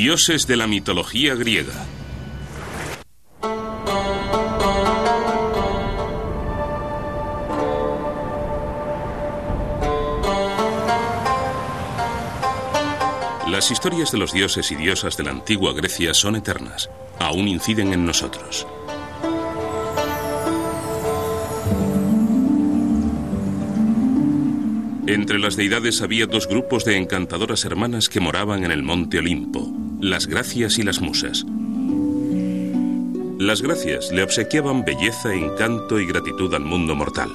Dioses de la mitología griega. Las historias de los dioses y diosas de la antigua Grecia son eternas. Aún inciden en nosotros. Entre las deidades había dos grupos de encantadoras hermanas que moraban en el monte Olimpo, las Gracias y las Musas. Las Gracias le obsequiaban belleza, encanto y gratitud al mundo mortal.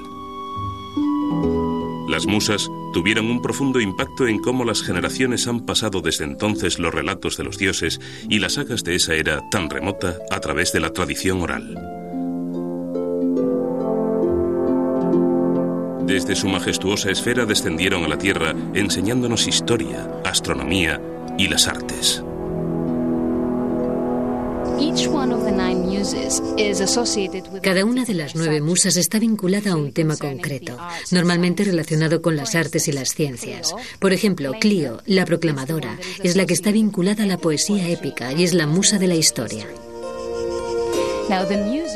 Las Musas tuvieron un profundo impacto en cómo las generaciones han pasado desde entonces los relatos de los dioses y las sagas de esa era tan remota a través de la tradición oral. Desde su majestuosa esfera descendieron a la tierra enseñándonos historia, astronomía y las artes. Cada una de las 9 musas está vinculada a un tema concreto, normalmente relacionado con las artes y las ciencias. Por ejemplo, Clio, la proclamadora, es la que está vinculada a la poesía épica y es la musa de la historia.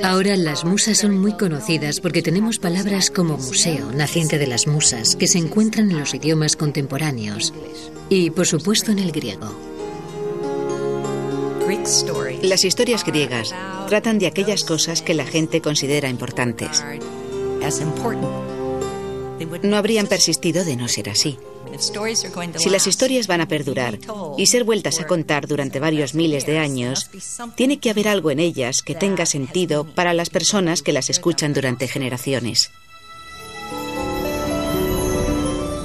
Ahora las musas son muy conocidas porque tenemos palabras como museo, naciente de las musas, que se encuentran en los idiomas contemporáneos y, por supuesto, en el griego. Las historias griegas tratan de aquellas cosas que la gente considera importantes. No habrían persistido de no ser así. Si las historias van a perdurar y ser vueltas a contar durante varios miles de años, tiene que haber algo en ellas que tenga sentido para las personas que las escuchan durante generaciones.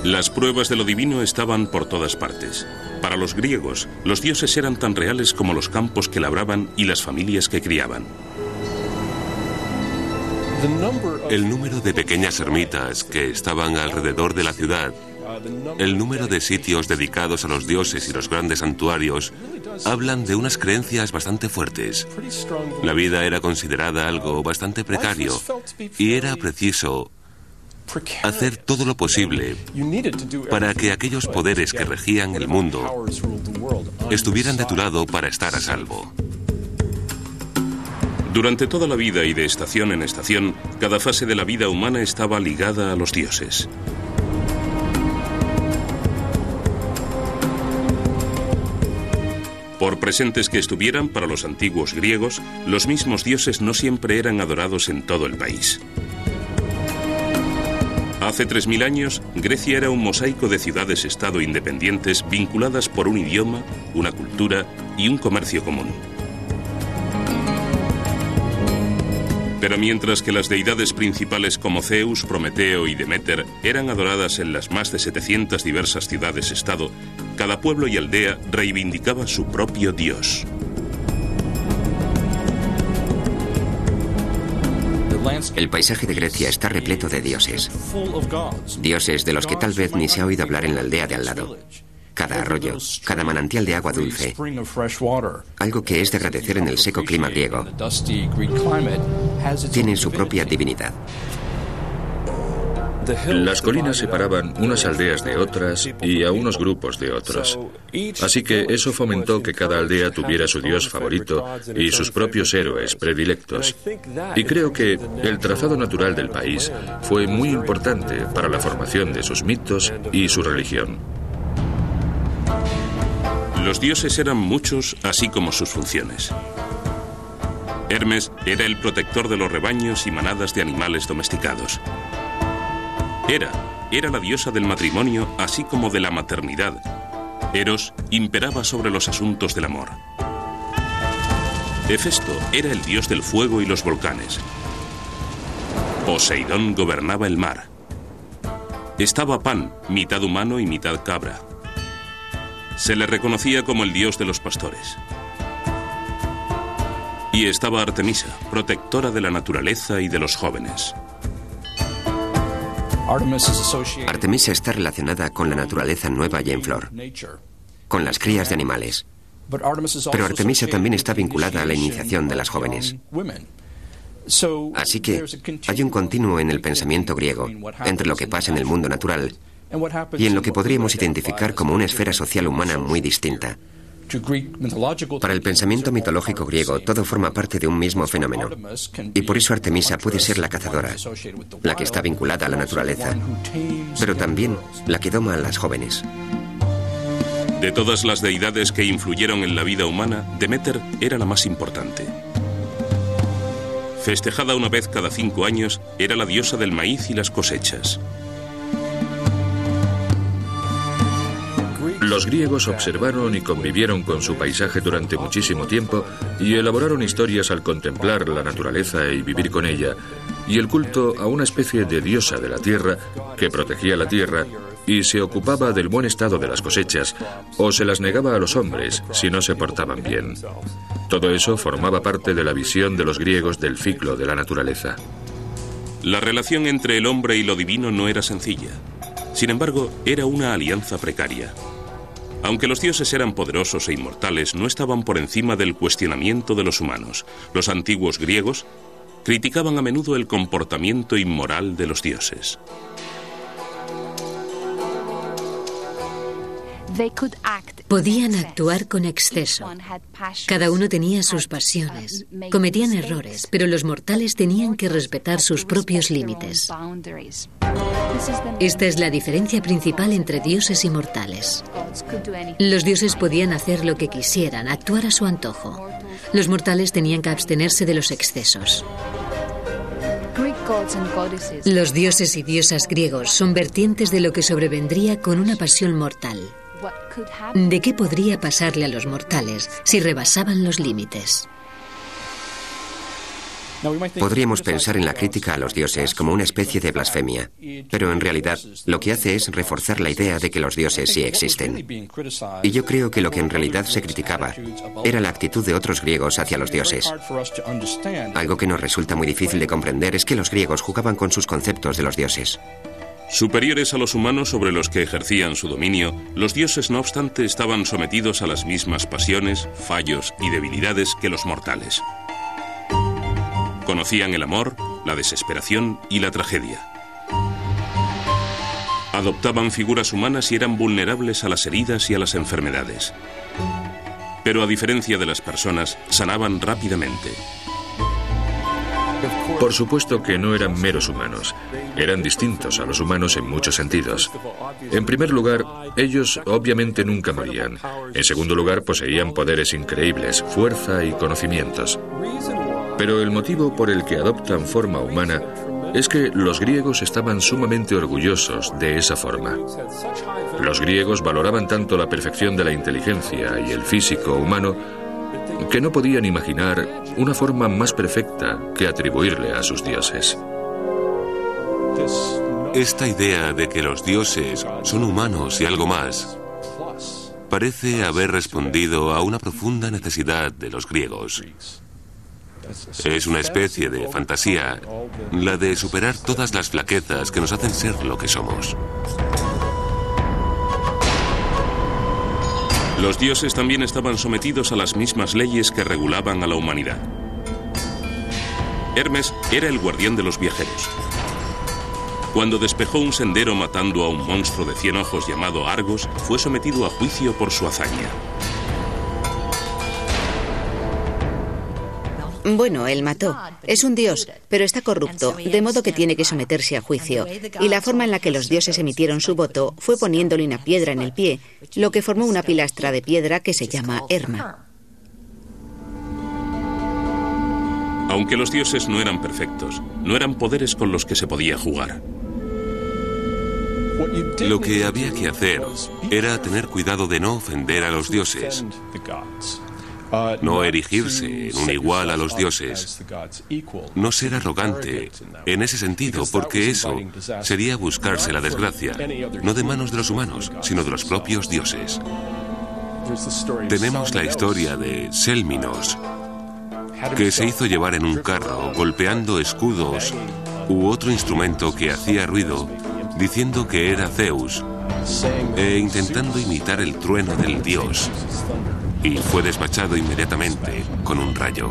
Las pruebas de lo divino estaban por todas partes. Para los griegos, los dioses eran tan reales como los campos que labraban y las familias que criaban. El número de pequeñas ermitas que estaban alrededor de la ciudad, el número de sitios dedicados a los dioses y los grandes santuarios, hablan de unas creencias bastante fuertes. La vida era considerada algo bastante precario y era preciso hacer todo lo posible para que aquellos poderes que regían el mundo estuvieran de tu lado para estar a salvo. Durante toda la vida y de estación en estación, cada fase de la vida humana estaba ligada a los dioses. Por presentes que estuvieran para los antiguos griegos, los mismos dioses no siempre eran adorados en todo el país. Hace 3000 años, Grecia era un mosaico de ciudades-estado independientes vinculadas por un idioma, una cultura y un comercio común. Pero mientras que las deidades principales como Zeus, Prometeo y Deméter eran adoradas en las más de 700 diversas ciudades-estado, cada pueblo y aldea reivindicaba su propio dios. El paisaje de Grecia está repleto de dioses. Dioses de los que tal vez ni se ha oído hablar en la aldea de al lado. Cada arroyo, cada manantial de agua dulce, algo que es de agradecer en el seco clima griego, tiene su propia divinidad. Las colinas separaban unas aldeas de otras y a unos grupos de otros. Así que eso fomentó que cada aldea tuviera su dios favorito y sus propios héroes predilectos. Y creo que el trazado natural del país fue muy importante para la formación de sus mitos y su religión. Los dioses eran muchos, así como sus funciones. Hermes era el protector de los rebaños y manadas de animales domesticados. Era la diosa del matrimonio, así como de la maternidad. Eros imperaba sobre los asuntos del amor. Hefesto era el dios del fuego y los volcanes. Poseidón gobernaba el mar. Estaba Pan, mitad humano y mitad cabra. Se le reconocía como el dios de los pastores. Y estaba Artemisa, protectora de la naturaleza y de los jóvenes. Artemisa está relacionada con la naturaleza nueva y en flor, con las crías de animales. Pero Artemisa también está vinculada a la iniciación de las jóvenes. Así que hay un continuo en el pensamiento griego entre lo que pasa en el mundo natural y en lo que podríamos identificar como una esfera social humana muy distinta. Para el pensamiento mitológico griego, todo forma parte de un mismo fenómeno. Y por eso Artemisa puede ser la cazadora, la que está vinculada a la naturaleza, pero también la que doma a las jóvenes. De todas las deidades que influyeron en la vida humana, Deméter era la más importante. Festejada una vez cada 5 años, era la diosa del maíz y las cosechas. Los griegos observaron y convivieron con su paisaje durante muchísimo tiempo y elaboraron historias al contemplar la naturaleza y vivir con ella, y el culto a una especie de diosa de la tierra que protegía la tierra y se ocupaba del buen estado de las cosechas o se las negaba a los hombres si no se portaban bien. Todo eso formaba parte de la visión de los griegos del ciclo de la naturaleza. La relación entre el hombre y lo divino no era sencilla. Sin embargo, era una alianza precaria. Aunque los dioses eran poderosos e inmortales, no estaban por encima del cuestionamiento de los humanos. Los antiguos griegos criticaban a menudo el comportamiento inmoral de los dioses. Podían actuar con exceso. Cada uno tenía sus pasiones. Cometían errores, pero los mortales tenían que respetar sus propios límites. Esta es la diferencia principal entre dioses y mortales. Los dioses podían hacer lo que quisieran, actuar a su antojo. Los mortales tenían que abstenerse de los excesos. Los dioses y diosas griegos son vertientes de lo que sobrevendría con una pasión mortal. ¿De qué podría pasarle a los mortales si rebasaban los límites? Podríamos pensar en la crítica a los dioses como una especie de blasfemia, pero en realidad lo que hace es reforzar la idea de que los dioses sí existen. Y yo creo que lo que en realidad se criticaba era la actitud de otros griegos hacia los dioses. Algo que nos resulta muy difícil de comprender es que los griegos jugaban con sus conceptos de los dioses. Superiores a los humanos sobre los que ejercían su dominio, los dioses, no obstante, estaban sometidos a las mismas pasiones, fallos y debilidades que los mortales. Conocían el amor, la desesperación y la tragedia. Adoptaban figuras humanas y eran vulnerables a las heridas y a las enfermedades. Pero a diferencia de las personas, sanaban rápidamente. Por supuesto que no eran meros humanos. Eran distintos a los humanos en muchos sentidos. En primer lugar, ellos obviamente nunca morían. En segundo lugar, poseían poderes increíbles, fuerza y conocimientos. Pero el motivo por el que adoptan forma humana es que los griegos estaban sumamente orgullosos de esa forma. Los griegos valoraban tanto la perfección de la inteligencia y el físico humano que no podían imaginar una forma más perfecta que atribuirle a sus dioses. Esta idea de que los dioses son humanos y algo más parece haber respondido a una profunda necesidad de los griegos. Es una especie de fantasía, la de superar todas las flaquezas que nos hacen ser lo que somos. Los dioses también estaban sometidos a las mismas leyes que regulaban a la humanidad. Hermes era el guardián de los viajeros. Cuando despejó un sendero matando a un monstruo de 100 ojos llamado Argos, fue sometido a juicio por su hazaña. Bueno, él mató. Es un dios, pero está corrupto, de modo que tiene que someterse a juicio. Y la forma en la que los dioses emitieron su voto fue poniéndole una piedra en el pie, lo que formó una pilastra de piedra que se llama Herma. Aunque los dioses no eran perfectos, no eran poderes con los que se podía jugar. Lo que había que hacer era tener cuidado de no ofender a los dioses. No erigirse en un igual a los dioses. No ser arrogante en ese sentido, porque eso sería buscarse la desgracia, no de manos de los humanos, sino de los propios dioses. Tenemos la historia de Sélminos, que se hizo llevar en un carro golpeando escudos u otro instrumento que hacía ruido, diciendo que era Zeus, e intentando imitar el trueno del dios. Y fue despachado inmediatamente con un rayo.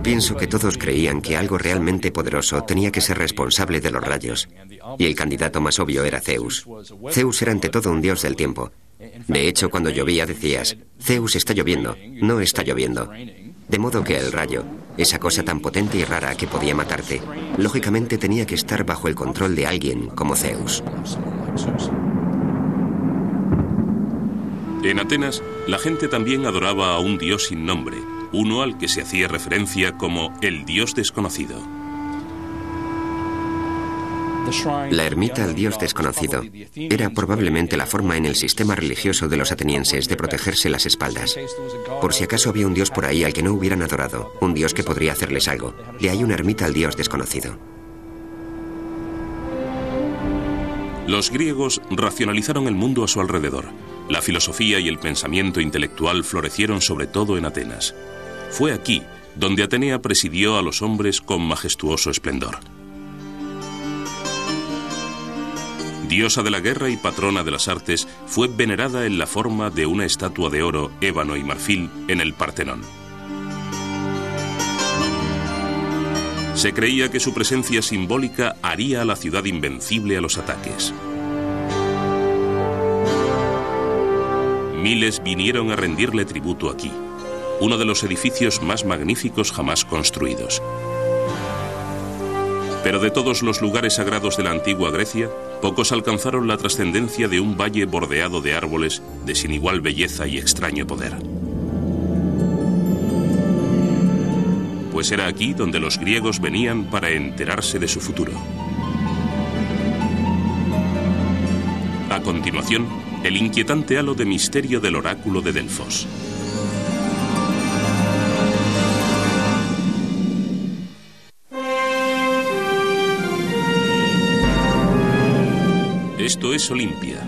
Pienso que todos creían que algo realmente poderoso tenía que ser responsable de los rayos, y el candidato más obvio era Zeus. Zeus era ante todo un dios del tiempo. De hecho, cuando llovía decías, Zeus está lloviendo, no está lloviendo. De modo que el rayo, esa cosa tan potente y rara que podía matarte, lógicamente tenía que estar bajo el control de alguien como Zeus. En Atenas, la gente también adoraba a un dios sin nombre, uno al que se hacía referencia como el dios desconocido. La ermita al dios desconocido era probablemente la forma en el sistema religioso de los atenienses de protegerse las espaldas. Por si acaso había un dios por ahí al que no hubieran adorado, un dios que podría hacerles algo. De ahí una ermita al dios desconocido. Los griegos racionalizaron el mundo a su alrededor. La filosofía y el pensamiento intelectual florecieron sobre todo en Atenas. Fue aquí donde Atenea presidió a los hombres con majestuoso esplendor. Diosa de la guerra y patrona de las artes, fue venerada en la forma de una estatua de oro, ébano y marfil en el Partenón. Se creía que su presencia simbólica haría a la ciudad invencible a los ataques. Miles vinieron a rendirle tributo aquí, uno de los edificios más magníficos jamás construidos. Pero de todos los lugares sagrados de la antigua Grecia, pocos alcanzaron la trascendencia de un valle bordeado de árboles de sin igual belleza y extraño poder. Pues era aquí donde los griegos venían para enterarse de su futuro. A continuación, el inquietante halo de misterio del oráculo de Delfos. Esto es Olimpia.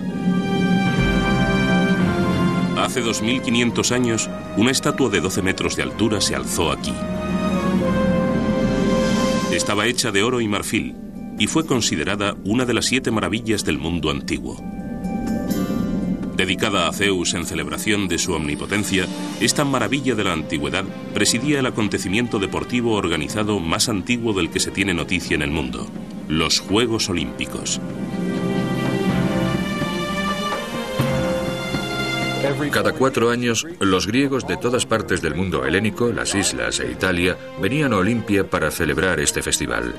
Hace 2500 años, una estatua de 12 metros de altura se alzó aquí. Estaba hecha de oro y marfil y fue considerada una de las 7 maravillas del mundo antiguo. Dedicada a Zeus en celebración de su omnipotencia, esta maravilla de la antigüedad presidía el acontecimiento deportivo organizado más antiguo del que se tiene noticia en el mundo, los Juegos Olímpicos. Cada 4 años, los griegos de todas partes del mundo helénico, las islas e Italia, venían a Olimpia para celebrar este festival.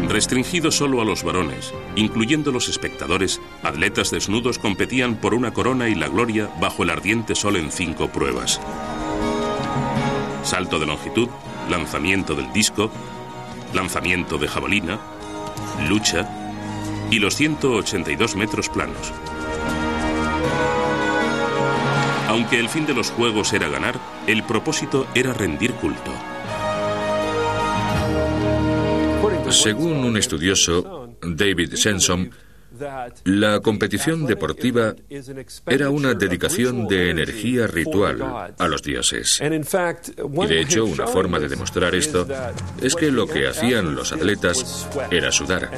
Restringido solo a los varones, incluyendo los espectadores, atletas desnudos competían por una corona y la gloria bajo el ardiente sol en 5 pruebas. Salto de longitud, lanzamiento del disco, lanzamiento de jabalina, lucha y los 182 metros planos. Aunque el fin de los juegos era ganar, el propósito era rendir culto. Según un estudioso, David Sensom, la competición deportiva era una dedicación de energía ritual a los dioses. Y de hecho, una forma de demostrar esto es que lo que hacían los atletas era sudar.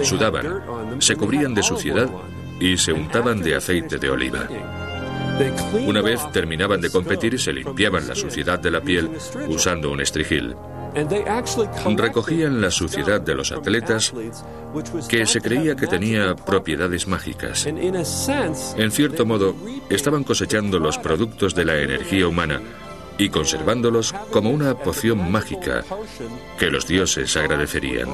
Sudaban, se cubrían de suciedad y se untaban de aceite de oliva. Una vez terminaban de competir, se limpiaban la suciedad de la piel usando un estrijil. Recogían la suciedad de los atletas, que se creía que tenía propiedades mágicas. En cierto modo, estaban cosechando los productos de la energía humana y conservándolos como una poción mágica que los dioses agradecerían.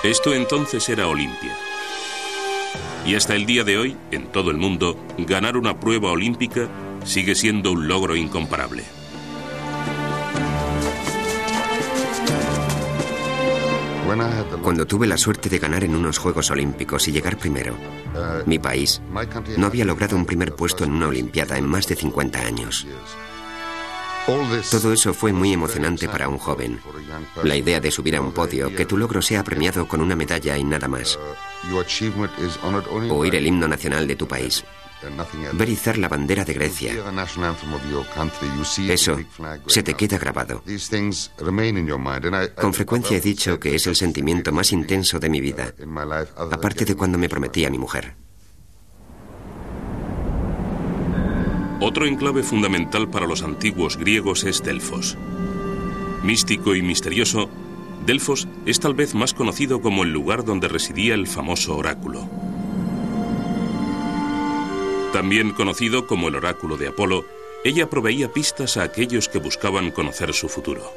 Esto entonces era Olimpia. Y hasta el día de hoy, en todo el mundo, ganar una prueba olímpica sigue siendo un logro incomparable. Cuando tuve la suerte de ganar en unos Juegos Olímpicos y llegar primero, mi país no había logrado un primer puesto en una Olimpiada en más de 50 años. Todo eso fue muy emocionante para un joven. La idea de subir a un podio, que tu logro sea premiado con una medalla y nada más. Oír el himno nacional de tu país. Ver izar la bandera de Grecia. Eso se te queda grabado. Con frecuencia he dicho que es el sentimiento más intenso de mi vida, aparte de cuando me prometí a mi mujer. Otro enclave fundamental para los antiguos griegos es Delfos. Místico y misterioso, Delfos es tal vez más conocido como el lugar donde residía el famoso oráculo. También conocido como el oráculo de Apolo, ella proveía pistas a aquellos que buscaban conocer su futuro.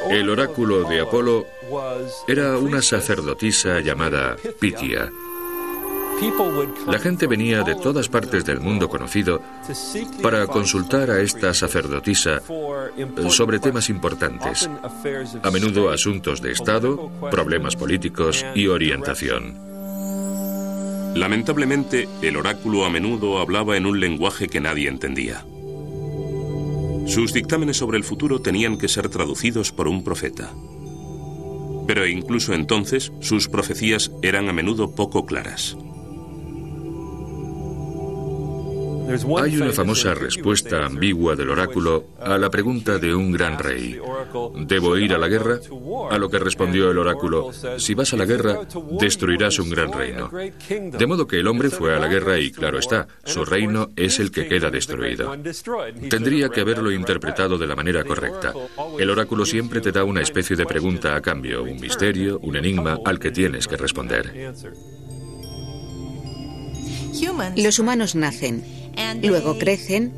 El oráculo de Apolo era una sacerdotisa llamada Pitia. La gente venía de todas partes del mundo conocido para consultar a esta sacerdotisa sobre temas importantes, a menudo asuntos de Estado, problemas políticos y orientación. Lamentablemente, el oráculo a menudo hablaba en un lenguaje que nadie entendía. Sus dictámenes sobre el futuro tenían que ser traducidos por un profeta. Pero incluso entonces, sus profecías eran a menudo poco claras. Hay una famosa respuesta ambigua del oráculo a la pregunta de un gran rey: ¿debo ir a la guerra? A lo que respondió el oráculo: si vas a la guerra, destruirás un gran reino. De modo que el hombre fue a la guerra y, claro está, su reino es el que queda destruido. Tendría que haberlo interpretado de la manera correcta. El oráculo siempre te da una especie de pregunta a cambio, un misterio, un enigma al que tienes que responder. Los humanos nacen, luego crecen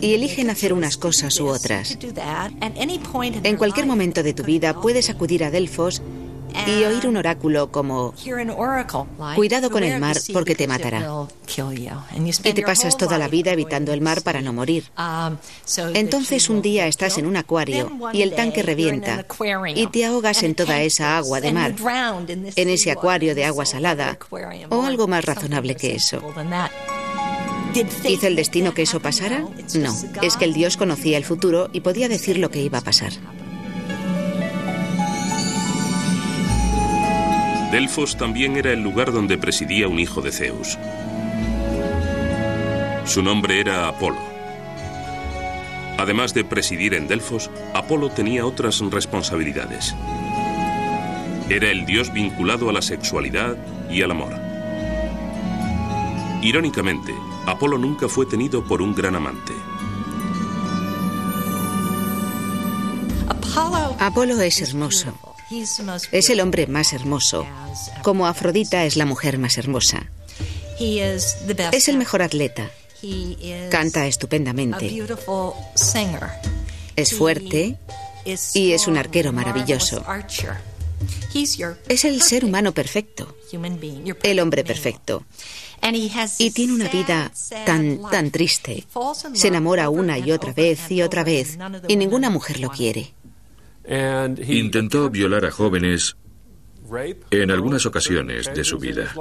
y eligen hacer unas cosas u otras. En cualquier momento de tu vida puedes acudir a Delfos y oír un oráculo como: cuidado con el mar porque te matará. Y te pasas toda la vida evitando el mar para no morir. Entonces un día estás en un acuario y el tanque revienta y te ahogas en toda esa agua de mar, en ese acuario de agua salada, o algo más razonable que eso. ¿Hizo el destino que eso pasara? No, es que el Dios conocía el futuro y podía decir lo que iba a pasar. Delfos también era el lugar donde presidía un hijo de Zeus. Su nombre era Apolo. Además de presidir en Delfos, Apolo tenía otras responsabilidades. Era el dios vinculado a la sexualidad y al amor. Irónicamente, Apolo nunca fue tenido por un gran amante. Apolo es hermoso. Es el hombre más hermoso, como Afrodita es la mujer más hermosa. Es el mejor atleta. Canta estupendamente. Es fuerte y es un arquero maravilloso. Es el ser humano perfecto, el hombre perfecto. Y tiene una vida tan triste. Se enamora una y otra vez y ninguna mujer lo quiere. Intentó violar a jóvenes en algunas ocasiones de su vida.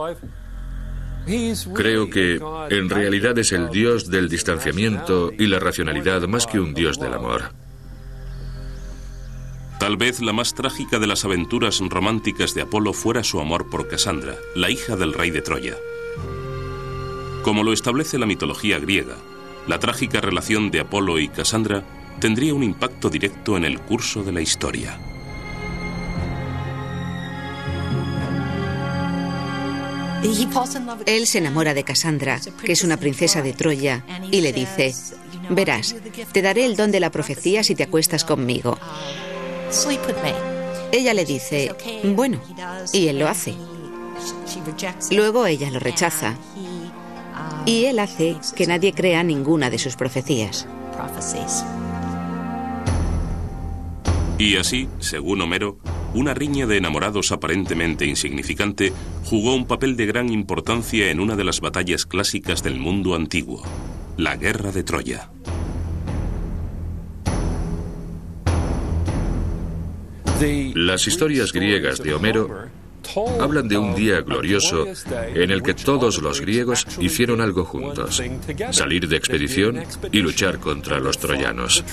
Creo que en realidad es el dios del distanciamiento y la racionalidad más que un dios del amor. Tal vez la más trágica de las aventuras románticas de Apolo fuera su amor por Casandra, la hija del rey de Troya. Como lo establece la mitología griega, la trágica relación de Apolo y Casandra tendría un impacto directo en el curso de la historia. Él se enamora de Casandra, que es una princesa de Troya, y le dice: verás, te daré el don de la profecía si te acuestas conmigo. Ella le dice: bueno, y él lo hace. Luego ella lo rechaza, y él hace que nadie crea ninguna de sus profecías. Y así, según Homero, una riña de enamorados aparentemente insignificante jugó un papel de gran importancia en una de las batallas clásicas del mundo antiguo, la Guerra de Troya. Las historias griegas de Homero hablan de un día glorioso en el que todos los griegos hicieron algo juntos: salir de expedición y luchar contra los troyanos.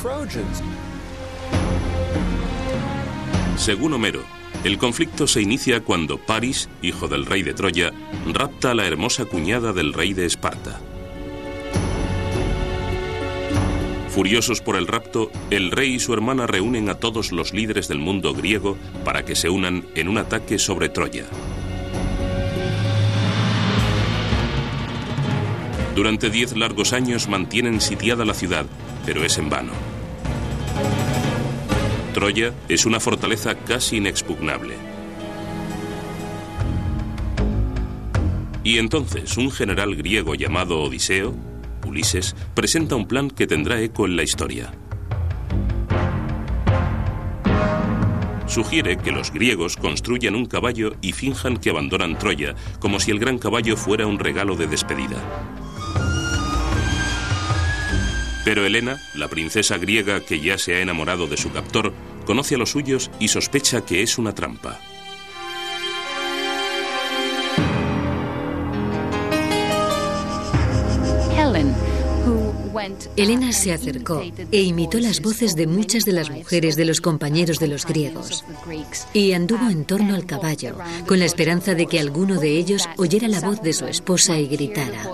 Según Homero, el conflicto se inicia cuando Paris, hijo del rey de Troya, rapta a la hermosa cuñada del rey de Esparta. Furiosos por el rapto, el rey y su hermana reúnen a todos los líderes del mundo griego para que se unan en un ataque sobre Troya. Durante 10 largos años mantienen sitiada la ciudad, pero es en vano. Troya es una fortaleza casi inexpugnable. Y entonces un general griego llamado Odiseo, Ulises, presenta un plan que tendrá eco en la historia. Sugiere que los griegos construyan un caballo y finjan que abandonan Troya, como si el gran caballo fuera un regalo de despedida. Pero Helena, la princesa griega que ya se ha enamorado de su captor, conoce a los suyos y sospecha que es una trampa. Helena se acercó e imitó las voces de muchas de las mujeres de los compañeros de los griegos y anduvo en torno al caballo con la esperanza de que alguno de ellos oyera la voz de su esposa y gritara.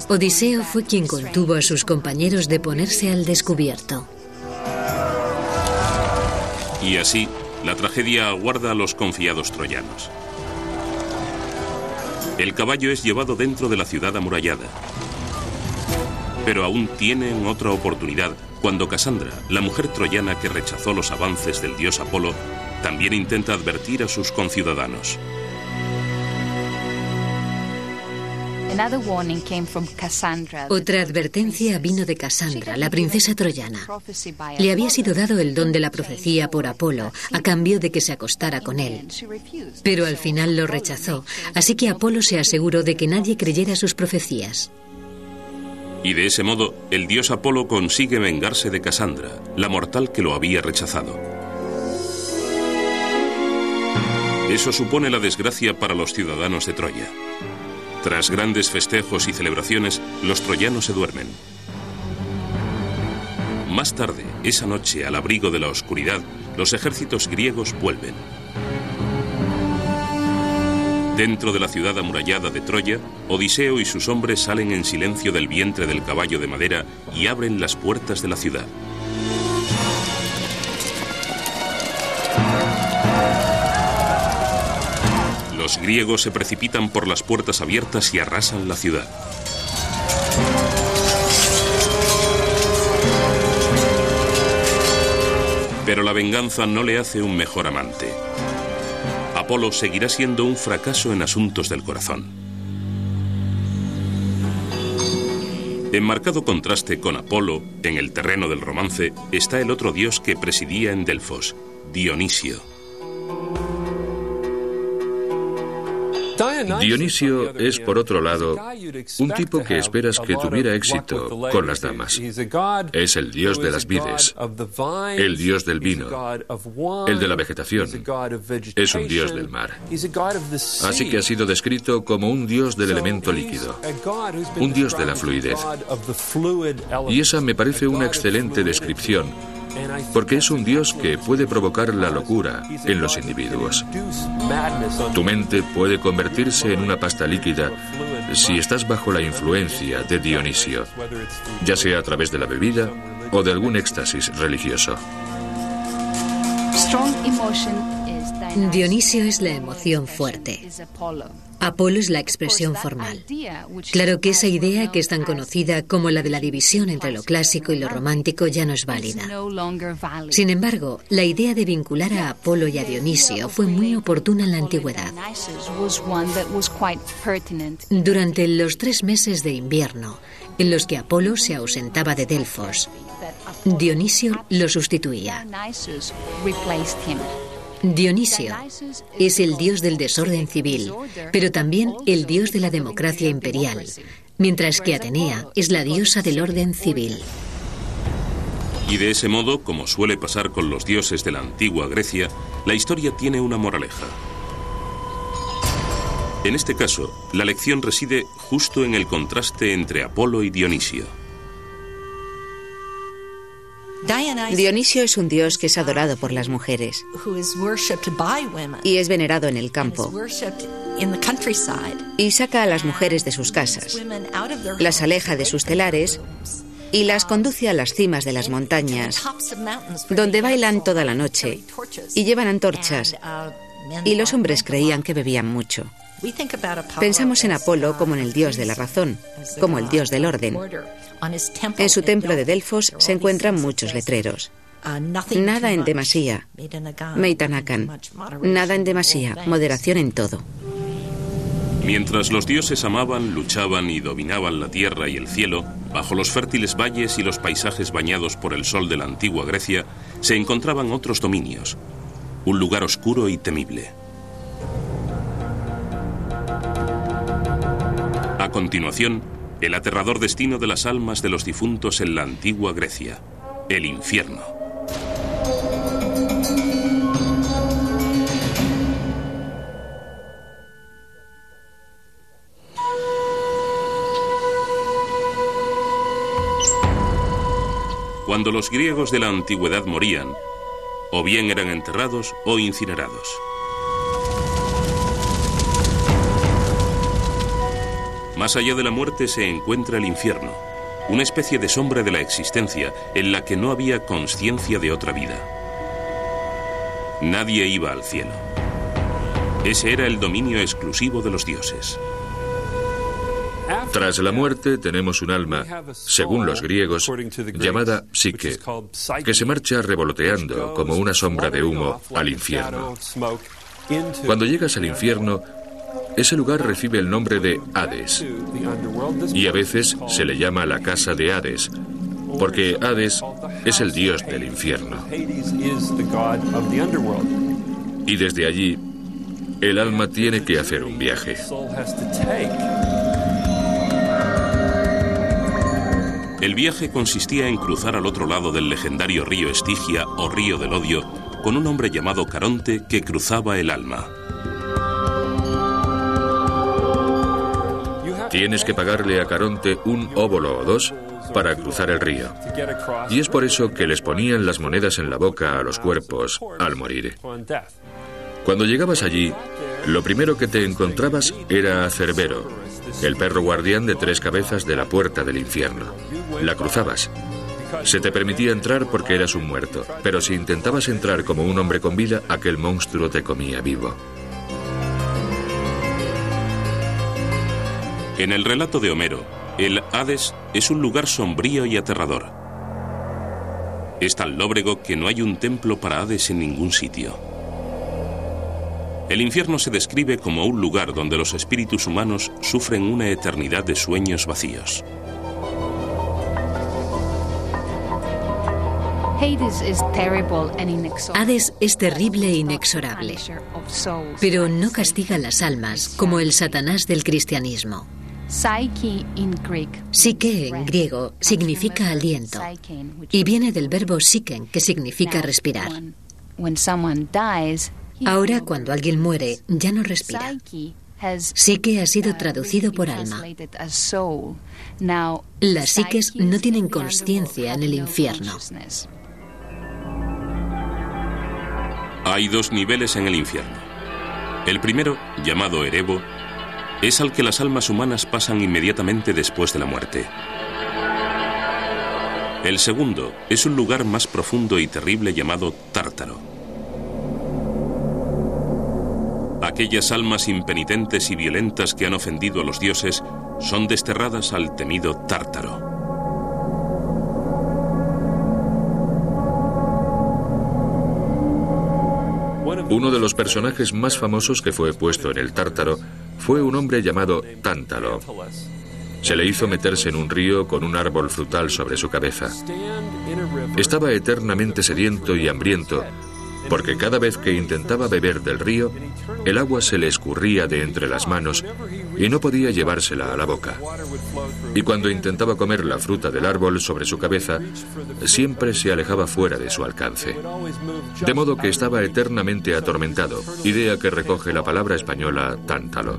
Odiseo fue quien contuvo a sus compañeros de ponerse al descubierto. Y así, la tragedia aguarda a los confiados troyanos. El caballo es llevado dentro de la ciudad amurallada. Pero aún tienen otra oportunidad cuando Casandra, la mujer troyana que rechazó los avances del dios Apolo, también intenta advertir a sus conciudadanos. Otra advertencia vino de Casandra, la princesa troyana. Le había sido dado el don de la profecía por Apolo, a cambio de que se acostara con él. Pero al final lo rechazó, así que Apolo se aseguró de que nadie creyera sus profecías. Y de ese modo, el dios Apolo consigue vengarse de Casandra, la mortal que lo había rechazado. Eso supone la desgracia para los ciudadanos de Troya. Tras grandes festejos y celebraciones, los troyanos se duermen. Más tarde, esa noche, al abrigo de la oscuridad, los ejércitos griegos vuelven. Dentro de la ciudad amurallada de Troya, Odiseo y sus hombres salen en silencio del vientre del caballo de madera y abren las puertas de la ciudad. Los griegos se precipitan por las puertas abiertas y arrasan la ciudad. Pero la venganza no le hace un mejor amante. Apolo seguirá siendo un fracaso en asuntos del corazón. En marcado contraste con Apolo, en el terreno del romance, está el otro dios que presidía en Delfos, Dionisio. Dionisio es, por otro lado, un tipo que esperas que tuviera éxito con las damas. Es el dios de las vides, el dios del vino, el de la vegetación. Es un dios del mar. Así que ha sido descrito como un dios del elemento líquido, un dios de la fluidez. Y esa me parece una excelente descripción, porque es un dios que puede provocar la locura en los individuos. Tu mente puede convertirse en una pasta líquida si estás bajo la influencia de Dionisio, ya sea a través de la bebida o de algún éxtasis religioso. Dionisio es la emoción fuerte. Apolo es la expresión formal. Claro que esa idea, que es tan conocida como la de la división entre lo clásico y lo romántico, ya no es válida. Sin embargo, la idea de vincular a Apolo y a Dionisio fue muy oportuna en la antigüedad. Durante los 3 meses de invierno, en los que Apolo se ausentaba de Delfos, Dionisio lo sustituía. Dionisio es el dios del desorden civil, pero también el dios de la democracia imperial, mientras que Atenea es la diosa del orden civil. Y de ese modo, como suele pasar con los dioses de la antigua Grecia, la historia tiene una moraleja. En este caso, la lección reside justo en el contraste entre Apolo y Dionisio. Dionisio es un dios que es adorado por las mujeres y es venerado en el campo y saca a las mujeres de sus casas, las aleja de sus telares y las conduce a las cimas de las montañas, donde bailan toda la noche y llevan antorchas, y los hombres creían que bebían mucho. Pensamos en Apolo como en el dios de la razón, como el dios del orden. En su templo de Delfos se encuentran muchos letreros. Nada en demasía, Meitanakan. Nada en demasía, moderación en todo. Mientras los dioses amaban, luchaban y dominaban la tierra y el cielo, bajo los fértiles valles y los paisajes bañados por el sol de la antigua Grecia, se encontraban otros dominios, un lugar oscuro y temible. A continuación, el aterrador destino de las almas de los difuntos en la antigua Grecia, el infierno. Cuando los griegos de la antigüedad morían, o bien eran enterrados o incinerados. Más allá de la muerte se encuentra el infierno, una especie de sombra de la existencia en la que no había consciencia de otra vida. Nadie iba al cielo. Ese era el dominio exclusivo de los dioses. Tras la muerte tenemos un alma, según los griegos, llamada psique, que se marcha revoloteando como una sombra de humo al infierno. Cuando llegas al infierno, ese lugar recibe el nombre de Hades, y a veces se le llama la casa de Hades, porque Hades es el dios del infierno. Y desde allí, el alma tiene que hacer un viaje. El viaje consistía en cruzar al otro lado del legendario río Estigia o río del odio con un hombre llamado Caronte que cruzaba el alma. Tienes que pagarle a Caronte un óbolo o dos para cruzar el río. Y es por eso que les ponían las monedas en la boca a los cuerpos al morir. Cuando llegabas allí, lo primero que te encontrabas era a Cerbero, el perro guardián de 3 cabezas de la puerta del infierno. La cruzabas. Se te permitía entrar porque eras un muerto, pero si intentabas entrar como un hombre con vida, aquel monstruo te comía vivo. En el relato de Homero, el Hades es un lugar sombrío y aterrador. Es tan lóbrego que no hay un templo para Hades en ningún sitio. El infierno se describe como un lugar donde los espíritus humanos sufren una eternidad de sueños vacíos. Hades es terrible e inexorable, pero no castiga las almas como el Satanás del cristianismo. Psyche en griego significa aliento y viene del verbo psychen, que significa respirar. Ahora, cuando alguien muere, ya no respira. Psique ha sido traducido por alma. Las psiques no tienen consciencia en el infierno. Hay 2 niveles en el infierno. El primero, llamado Erebo, es al que las almas humanas pasan inmediatamente después de la muerte. El segundo es un lugar más profundo y terrible llamado Tártaro. Aquellas almas impenitentes y violentas que han ofendido a los dioses son desterradas al temido Tártaro. Uno de los personajes más famosos que fue puesto en el Tártaro fue un hombre llamado Tántalo. Se le hizo meterse en un río con un árbol frutal sobre su cabeza. Estaba eternamente sediento y hambriento, porque cada vez que intentaba beber del río, el agua se le escurría de entre las manos y no podía llevársela a la boca. Y cuando intentaba comer la fruta del árbol sobre su cabeza, siempre se alejaba fuera de su alcance. De modo que estaba eternamente atormentado, idea que recoge la palabra española tántalo.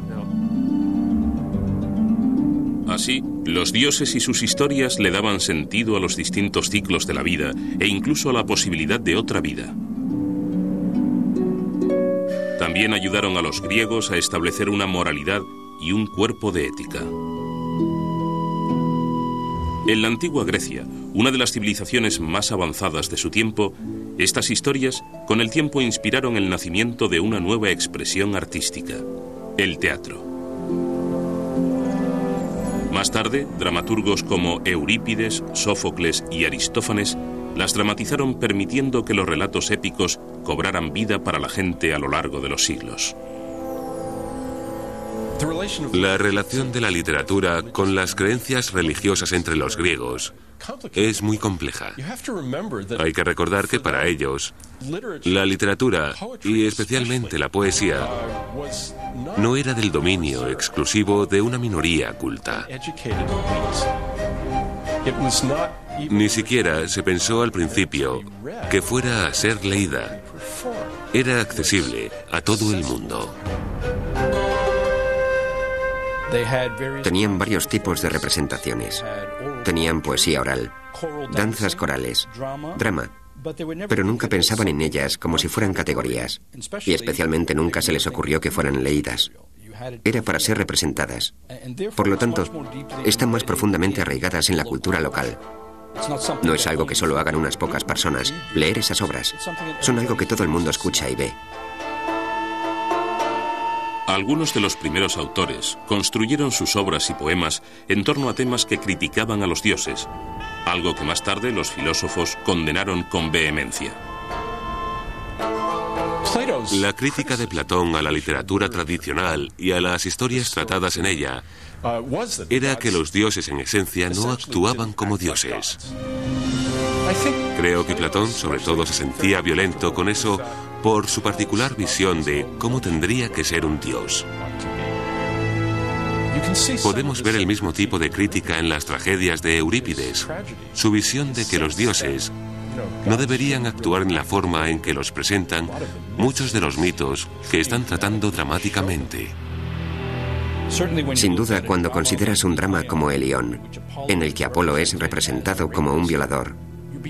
Así, los dioses y sus historias le daban sentido a los distintos ciclos de la vida e incluso a la posibilidad de otra vida. También ayudaron a los griegos a establecer una moralidad y un cuerpo de ética. En la antigua Grecia, una de las civilizaciones más avanzadas de su tiempo, estas historias con el tiempo inspiraron el nacimiento de una nueva expresión artística, el teatro. Más tarde, dramaturgos como Eurípides, Sófocles y Aristófanes las dramatizaron, permitiendo que los relatos épicos cobraran vida para la gente a lo largo de los siglos. La relación de la literatura con las creencias religiosas entre los griegos es muy compleja. Hay que recordar que para ellos, la literatura, y especialmente la poesía, no era del dominio exclusivo de una minoría culta. Ni siquiera se pensó al principio que fuera a ser leída. Era accesible a todo el mundo. Tenían varios tipos de representaciones. Tenían poesía oral, danzas corales, drama, pero nunca pensaban en ellas como si fueran categorías, y especialmente nunca se les ocurrió que fueran leídas. Era para ser representadas. Por lo tanto, están más profundamente arraigadas en la cultura local. No es algo que solo hagan unas pocas personas. Leer esas obras son algo que todo el mundo escucha y ve. Algunos de los primeros autores construyeron sus obras y poemas en torno a temas que criticaban a los dioses, algo que más tarde los filósofos condenaron con vehemencia. La crítica de Platón a la literatura tradicional y a las historias tratadas en ella era que los dioses en esencia no actuaban como dioses. Creo que Platón sobre todo se sentía violento con eso por su particular visión de cómo tendría que ser un dios. Podemos ver el mismo tipo de crítica en las tragedias de Eurípides, su visión de que los dioses no deberían actuar en la forma en que los presentan muchos de los mitos que están tratando dramáticamente. Sin duda, cuando consideras un drama como El Ión, en el que Apolo es representado como un violador,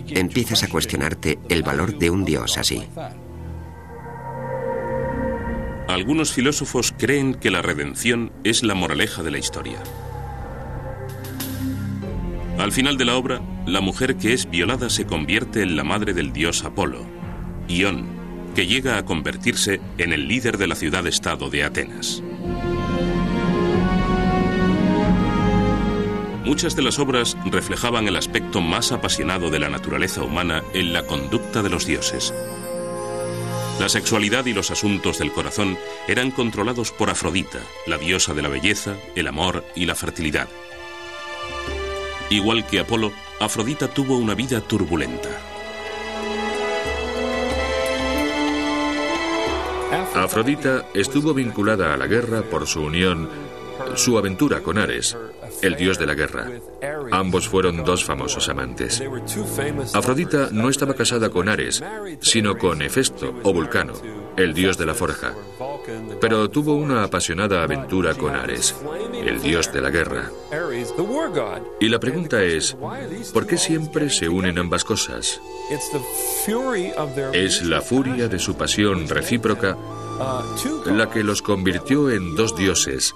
empiezas a cuestionarte el valor de un dios así. Algunos filósofos creen que la redención es la moraleja de la historia. Al final de la obra, la mujer que es violada se convierte en la madre del dios Apolo, Ión, que llega a convertirse en el líder de la ciudad-estado de Atenas. Muchas de las obras reflejaban el aspecto más apasionado de la naturaleza humana en la conducta de los dioses. La sexualidad y los asuntos del corazón eran controlados por Afrodita, la diosa de la belleza, el amor y la fertilidad. Igual que Apolo, Afrodita tuvo una vida turbulenta. Afrodita estuvo vinculada a la guerra por su unión, su aventura con Ares, el dios de la guerra. Ambos fueron dos famosos amantes. Afrodita no estaba casada con Ares, sino con Hefesto o Vulcano, el dios de la forja. Pero tuvo una apasionada aventura con Ares, el dios de la guerra. Y la pregunta es, ¿por qué siempre se unen ambas cosas? Es la furia de su pasión recíproca la que los convirtió en dos dioses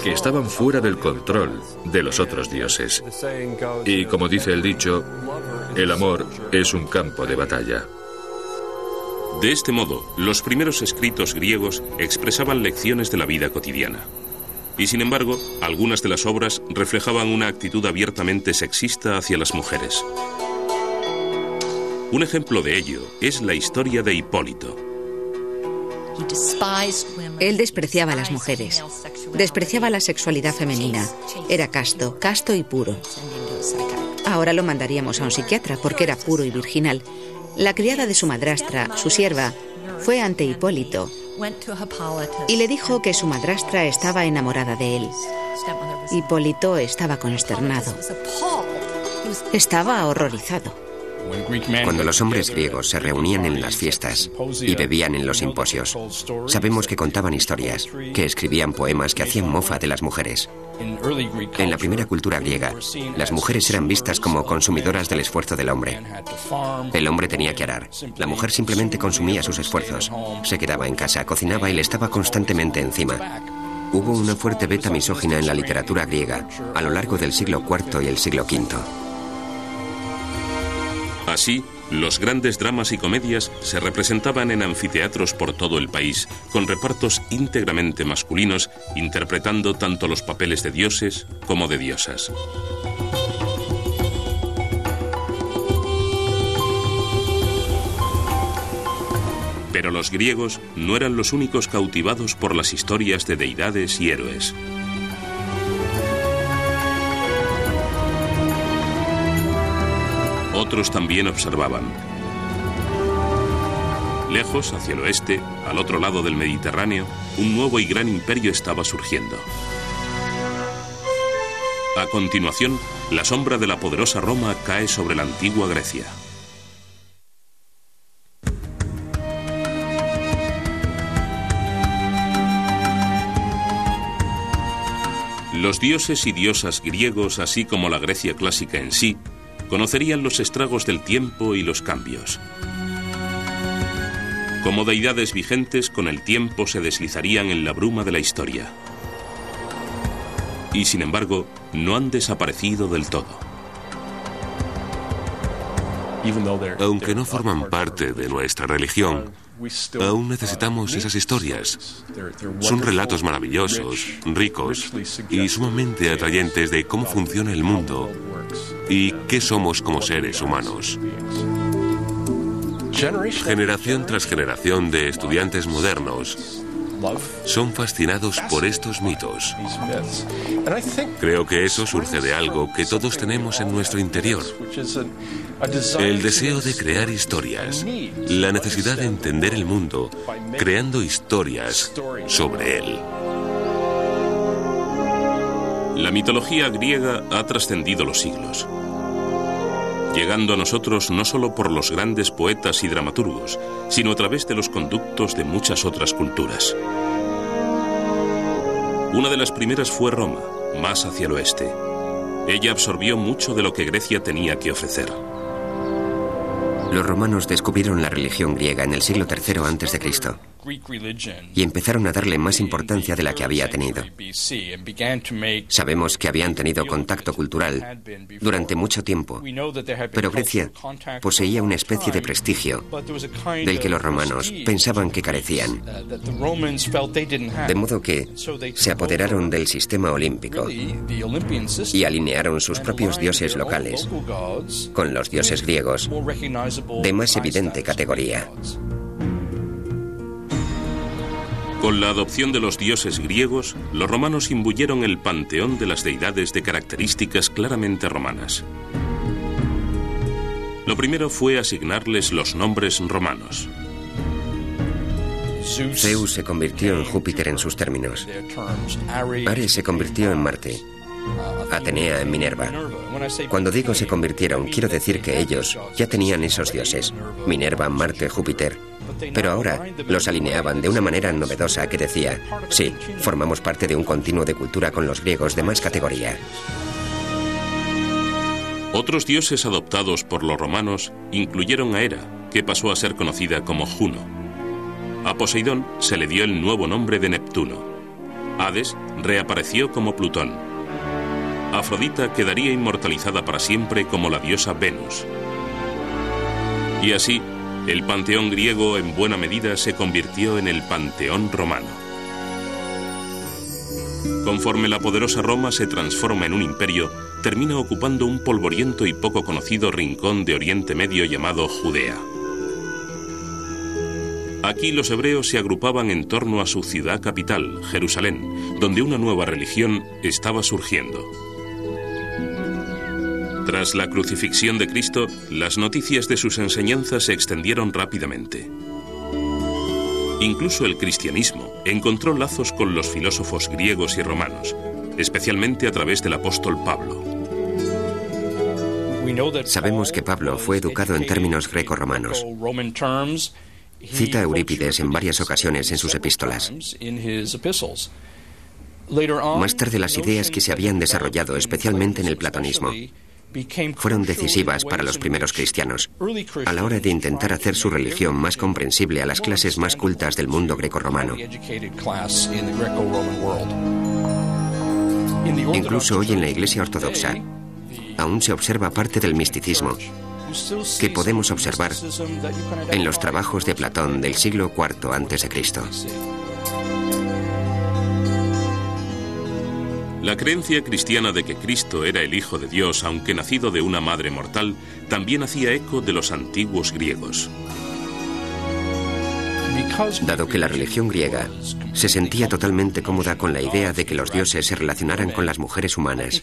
que estaban fuera del control de los otros dioses. Y como dice el dicho, el amor es un campo de batalla. De este modo, los primeros escritos griegos expresaban lecciones de la vida cotidiana. Y sin embargo, algunas de las obras reflejaban una actitud abiertamente sexista hacia las mujeres. Un ejemplo de ello es la historia de Hipólito. Él despreciaba a las mujeres, despreciaba la sexualidad femenina. Era casto y puro. Ahora lo mandaríamos a un psiquiatra porque era puro y virginal. La criada de su madrastra, su sierva, fue ante Hipólito y le dijo que su madrastra estaba enamorada de él. Hipólito estaba consternado. Estaba horrorizado. Cuando los hombres griegos se reunían en las fiestas y bebían en los simposios, sabemos que contaban historias, que escribían poemas que hacían mofa de las mujeres. En la primera cultura griega, las mujeres eran vistas como consumidoras del esfuerzo del hombre. El hombre tenía que arar. La mujer simplemente consumía sus esfuerzos. Se quedaba en casa, cocinaba y le estaba constantemente encima. Hubo una fuerte beta misógina en la literatura griega a lo largo del siglo IV y el siglo V. Así, Los grandes dramas y comedias se representaban en anfiteatros por todo el país, con repartos íntegramente masculinos, interpretando tanto los papeles de dioses como de diosas. Pero los griegos no eran los únicos cautivados por las historias de deidades y héroes. Otros también observaban. Lejos, hacia el oeste, al otro lado del Mediterráneo, un nuevo y gran imperio estaba surgiendo. A continuación, la sombra de la poderosa Roma cae sobre la antigua Grecia. Los dioses y diosas griegos, así como la Grecia clásica en sí, conocerían los estragos del tiempo y los cambios. Como deidades vigentes, con el tiempo se deslizarían en la bruma de la historia. Y sin embargo, no han desaparecido del todo. Aunque no forman parte de nuestra religión, aún necesitamos esas historias. Son relatos maravillosos, ricos y sumamente atrayentes de cómo funciona el mundo y qué somos como seres humanos. Generación tras generación de estudiantes modernos son fascinados por estos mitos. Creo que eso surge de algo que todos tenemos en nuestro interior. El deseo de crear historias, la necesidad de entender el mundo, creando historias sobre él. La mitología griega ha trascendido los siglos, llegando a nosotros no solo por los grandes poetas y dramaturgos, sino a través de los conductos de muchas otras culturas. Una de las primeras fue Roma, más hacia el oeste. Ella absorbió mucho de lo que Grecia tenía que ofrecer. Los romanos descubrieron la religión griega en el siglo III a.C. y empezaron a darle más importancia de la que había tenido. Sabemos que habían tenido contacto cultural durante mucho tiempo, pero Grecia poseía una especie de prestigio del que los romanos pensaban que carecían. De modo que se apoderaron del sistema olímpico y alinearon sus propios dioses locales con los dioses griegos de más evidente categoría. Con la adopción de los dioses griegos, los romanos imbuyeron el panteón de las deidades de características claramente romanas. Lo primero fue asignarles los nombres romanos. Zeus se convirtió en Júpiter en sus términos. Ares se convirtió en Marte. Atenea en Minerva. Cuando digo se convirtieron, quiero decir que ellos ya tenían esos dioses: Minerva, Marte, Júpiter. Pero ahora los alineaban de una manera novedosa que decía: sí, formamos parte de un continuo de cultura con los griegos de más categoría. Otros dioses adoptados por los romanos incluyeron a Hera, que pasó a ser conocida como Juno. A Poseidón se le dio el nuevo nombre de Neptuno. Hades reapareció como Plutón. Afrodita quedaría inmortalizada para siempre como la diosa Venus. Y así, el panteón griego en buena medida se convirtió en el panteón romano. Conforme la poderosa Roma se transforma en un imperio, termina ocupando un polvoriento y poco conocido rincón de Oriente Medio llamado Judea. Aquí los hebreos se agrupaban en torno a su ciudad capital, Jerusalén, donde una nueva religión estaba surgiendo. Tras la crucifixión de Cristo, las noticias de sus enseñanzas se extendieron rápidamente. Incluso el cristianismo encontró lazos con los filósofos griegos y romanos, especialmente a través del apóstol Pablo. Sabemos que Pablo fue educado en términos greco-romanos. Cita a Eurípides en varias ocasiones en sus epístolas. Más tarde, las ideas que se habían desarrollado, especialmente en el platonismo, fueron decisivas para los primeros cristianos a la hora de intentar hacer su religión más comprensible a las clases más cultas del mundo greco-romano. Incluso hoy en la Iglesia Ortodoxa aún se observa parte del misticismo que podemos observar en los trabajos de Platón del siglo IV a.C. La creencia cristiana de que Cristo era el Hijo de Dios, aunque nacido de una madre mortal, también hacía eco de los antiguos griegos. Dado que la religión griega se sentía totalmente cómoda con la idea de que los dioses se relacionaran con las mujeres humanas,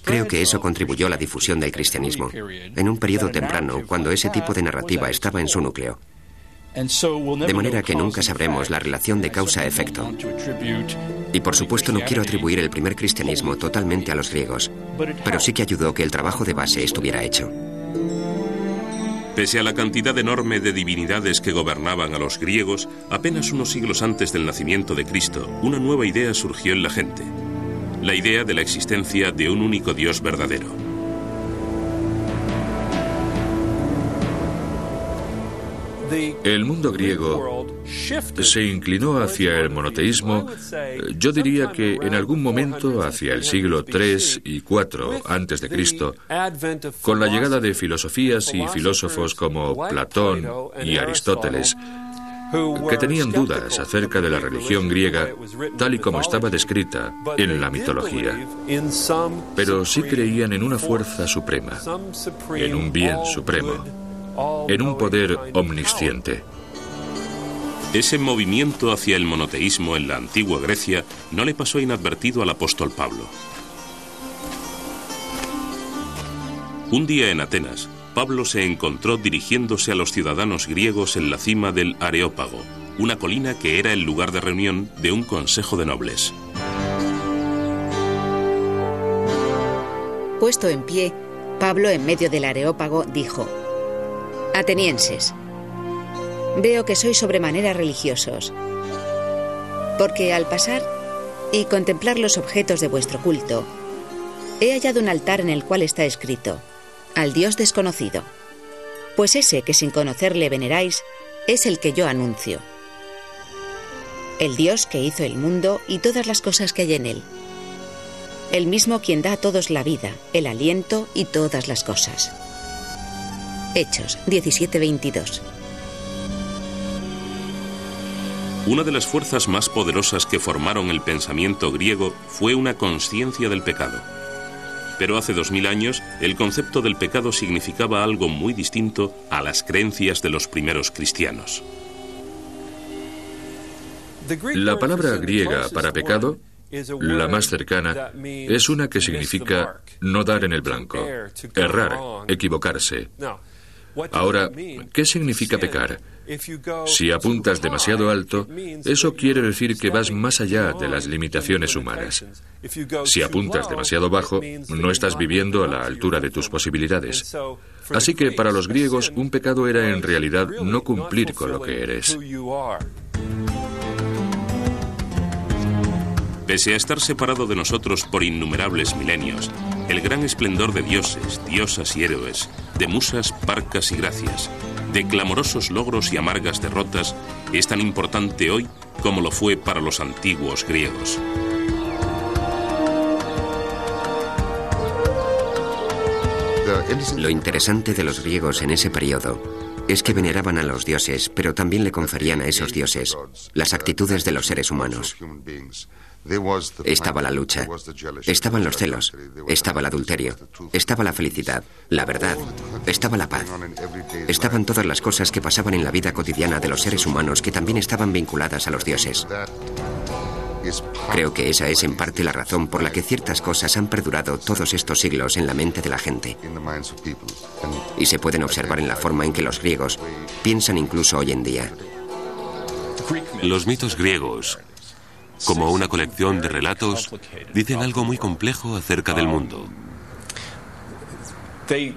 creo que eso contribuyó a la difusión del cristianismo, en un periodo temprano, cuando ese tipo de narrativa estaba en su núcleo. De manera que nunca sabremos la relación de causa-efecto. Y por supuesto no quiero atribuir el primer cristianismo totalmente a los griegos, pero sí que ayudó que el trabajo de base estuviera hecho. Pese a la cantidad enorme de divinidades que gobernaban a los griegos, apenas unos siglos antes del nacimiento de Cristo, una nueva idea surgió en la gente: la idea de la existencia de un único Dios verdadero. El mundo griego se inclinó hacia el monoteísmo, yo diría que en algún momento hacia el siglo III y IV antes de Cristo, con la llegada de filosofías y filósofos como Platón y Aristóteles, que tenían dudas acerca de la religión griega tal y como estaba descrita en la mitología, pero sí creían en una fuerza suprema, en un bien supremo, en un poder omnisciente. Ese movimiento hacia el monoteísmo en la antigua Grecia no le pasó inadvertido al apóstol Pablo. Un día en Atenas, Pablo se encontró dirigiéndose a los ciudadanos griegos en la cima del Areópago, una colina que era el lugar de reunión de un consejo de nobles. Puesto en pie, Pablo, en medio del Areópago, dijo: Atenienses, veo que sois sobremanera religiosos, porque al pasar y contemplar los objetos de vuestro culto, he hallado un altar en el cual está escrito: al Dios desconocido. Pues ese que sin conocerle veneráis es el que yo anuncio. El Dios que hizo el mundo y todas las cosas que hay en él. El mismo quien da a todos la vida, el aliento y todas las cosas. Hechos 17:22. Una de las fuerzas más poderosas que formaron el pensamiento griego fue una conciencia del pecado. Pero hace 2000 años, el concepto del pecado significaba algo muy distinto a las creencias de los primeros cristianos. La palabra griega para pecado, la más cercana, es una que significa no dar en el blanco, errar, equivocarse. Ahora, ¿qué significa pecar? Si apuntas demasiado alto, eso quiere decir que vas más allá de las limitaciones humanas. Si apuntas demasiado bajo, no estás viviendo a la altura de tus posibilidades. Así que para los griegos, un pecado era en realidad no cumplir con lo que eres. Pese a estar separado de nosotros por innumerables milenios, el gran esplendor de dioses, diosas y héroes, de musas, parcas y gracias, de clamorosos logros y amargas derrotas, es tan importante hoy como lo fue para los antiguos griegos. Lo interesante de los griegos en ese periodo es que veneraban a los dioses, pero también le conferían a esos dioses las actitudes de los seres humanos. Estaba la lucha, estaban los celos, estaba el adulterio, estaba la felicidad, la verdad, estaba la paz. Estaban todas las cosas que pasaban en la vida cotidiana de los seres humanos que también estaban vinculadas a los dioses. Creo que esa es en parte la razón por la que ciertas cosas han perdurado todos estos siglos en la mente de la gente. Y se pueden observar en la forma en que los griegos piensan incluso hoy en día. Los mitos griegos, como una colección de relatos, dicen algo muy complejo acerca del mundo.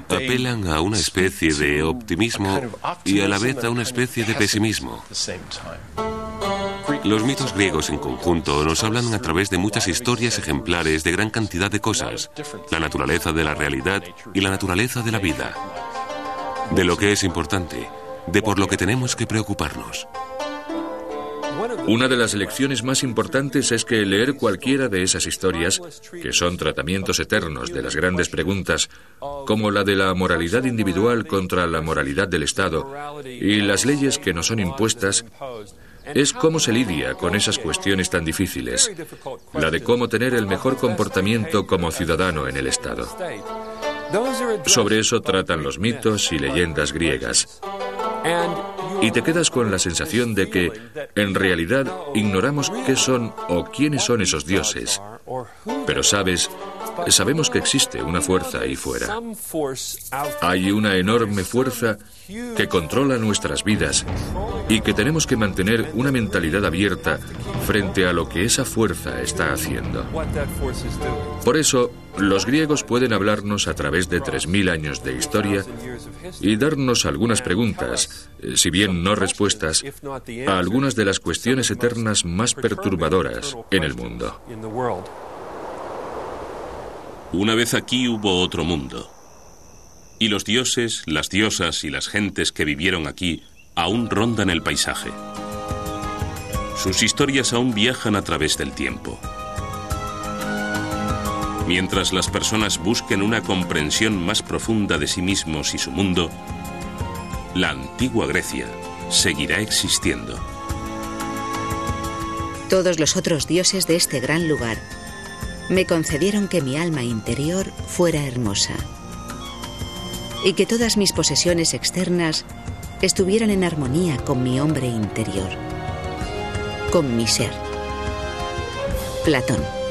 Apelan a una especie de optimismo y a la vez a una especie de pesimismo. Los mitos griegos en conjunto nos hablan a través de muchas historias ejemplares de gran cantidad de cosas, la naturaleza de la realidad y la naturaleza de la vida, de lo que es importante, de por lo que tenemos que preocuparnos. Una de las lecciones más importantes es que leer cualquiera de esas historias, que son tratamientos eternos de las grandes preguntas, como la de la moralidad individual contra la moralidad del Estado y las leyes que nos son impuestas, es cómo se lidia con esas cuestiones tan difíciles, la de cómo tener el mejor comportamiento como ciudadano en el Estado. Sobre eso tratan los mitos y leyendas griegas. Y te quedas con la sensación de que, en realidad, ignoramos qué son o quiénes son esos dioses. Pero sabemos que existe una fuerza ahí fuera. Hay una enorme fuerza que controla nuestras vidas y que tenemos que mantener una mentalidad abierta frente a lo que esa fuerza está haciendo. Por eso, los griegos pueden hablarnos a través de 3000 años de historia y darnos algunas preguntas, si bien no respuestas, a algunas de las cuestiones eternas más perturbadoras en el mundo. Una vez aquí hubo otro mundo. Y los dioses, las diosas y las gentes que vivieron aquí aún rondan el paisaje. Sus historias aún viajan a través del tiempo. Mientras las personas busquen una comprensión más profunda de sí mismos y su mundo, la antigua Grecia seguirá existiendo. Todos los otros dioses de este gran lugar me concedieron que mi alma interior fuera hermosa y que todas mis posesiones externas estuvieran en armonía con mi hombre interior, con mi ser. Platón.